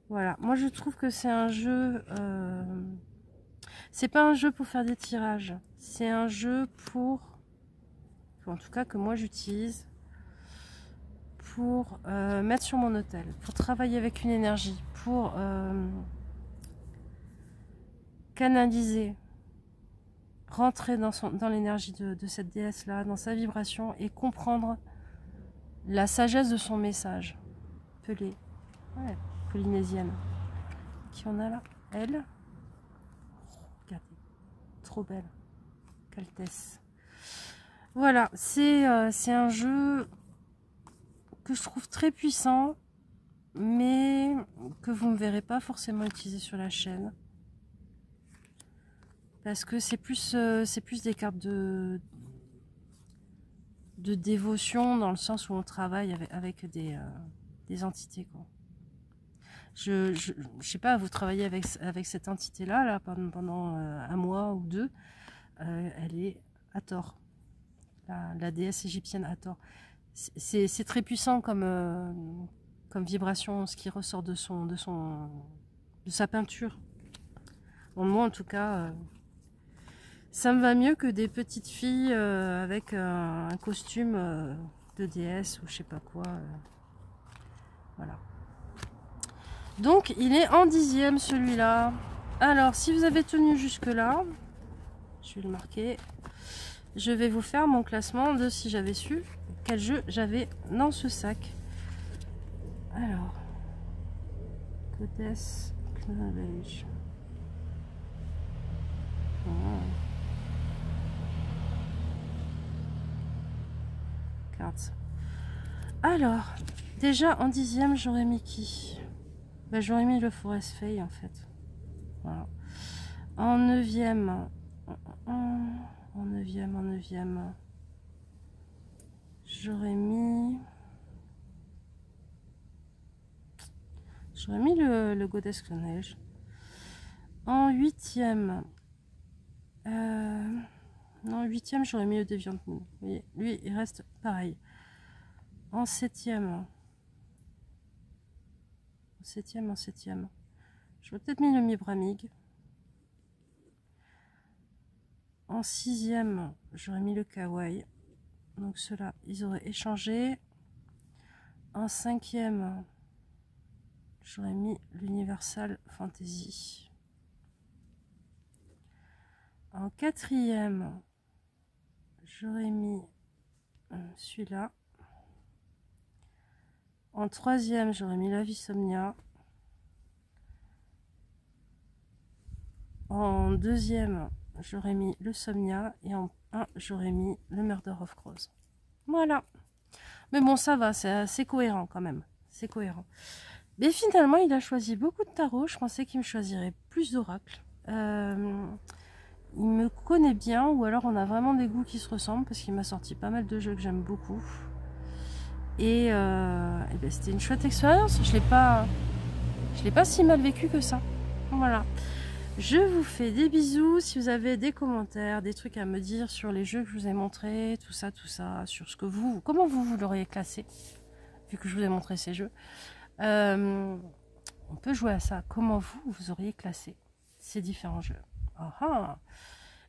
Voilà. Moi, je trouve que c'est un jeu... c'est pas un jeu pour faire des tirages. C'est un jeu pour... En tout cas, que moi, j'utilise pour mettre sur mon hôtel, pour travailler avec une énergie, pour canaliser, rentrer dans l'énergie de cette déesse-là, dans sa vibration et comprendre la sagesse de son message. Pelée, ouais, polynésienne. Qui on a là? Elle. Regardez, trop belle. Qu'altesse. Voilà, c'est un jeu que je trouve très puissant, mais que vous ne verrez pas forcément utiliser sur la chaîne. Parce que c'est plus des cartes de dévotion, dans le sens où on travaille avec des entités, quoi. Je sais pas, vous travaillez avec cette entité-là là, pendant un mois ou deux. Elle est Hathor, la déesse égyptienne Hathor. C'est très puissant comme vibration, ce qui ressort de sa peinture. Bon, moi, en tout cas, ça me va mieux que des petites filles avec un costume de déesse ou je sais pas quoi. Voilà. Donc, il est en 10e celui-là. Alors, si vous avez tenu jusque-là, je vais le marquer. Je vais vous faire mon classement de si j'avais su quel jeu j'avais dans ce sac. Alors, Goddess Knowledge. Cards. Alors, déjà en 10e, j'aurais mis qui? Ben, j'aurais mis le Forest Fay en fait. Voilà. En 9e, j'aurais mis le Goddess Knowledge. En 8e, non, 8e, j'aurais mis le Deviant Moon. Vous voyez, lui, il reste pareil. En 7e, j'aurais peut-être mis le Mibramig. En 6e, j'aurais mis le Kawaii. Donc ceux-là, ils auraient échangé. En 5e, j'aurais mis l'Universal Fantasy. En quatrième, j'aurais mis celui-là. En troisième, j'aurais mis la Vissomnia. En deuxième, j'aurais mis le Somnia. Et en 1, j'aurais mis le Murder of Crows. Voilà. Mais bon, ça va, c'est assez cohérent quand même. C'est cohérent. Mais finalement, il a choisi beaucoup de tarot. Je pensais qu'il me choisirait plus d'oracles. Il me connaît bien, ou alors on a vraiment des goûts qui se ressemblent, parce qu'il m'a sorti pas mal de jeux que j'aime beaucoup. Et ben, c'était une chouette expérience. Je l'ai pas si mal vécu que ça. Voilà. Je vous fais des bisous. Si vous avez des commentaires, des trucs à me dire sur les jeux que je vous ai montrés, tout ça, sur ce que comment vous l'auriez classé, vu que je vous ai montré ces jeux. On peut jouer à ça. Comment vous auriez classé ces différents jeux.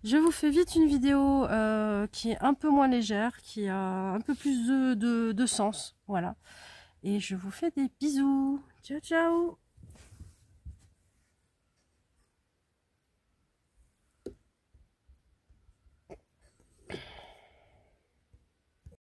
Je vous fais vite une vidéo qui est un peu moins légère, qui a un peu plus de sens. Voilà. Et je vous fais des bisous. Ciao, ciao.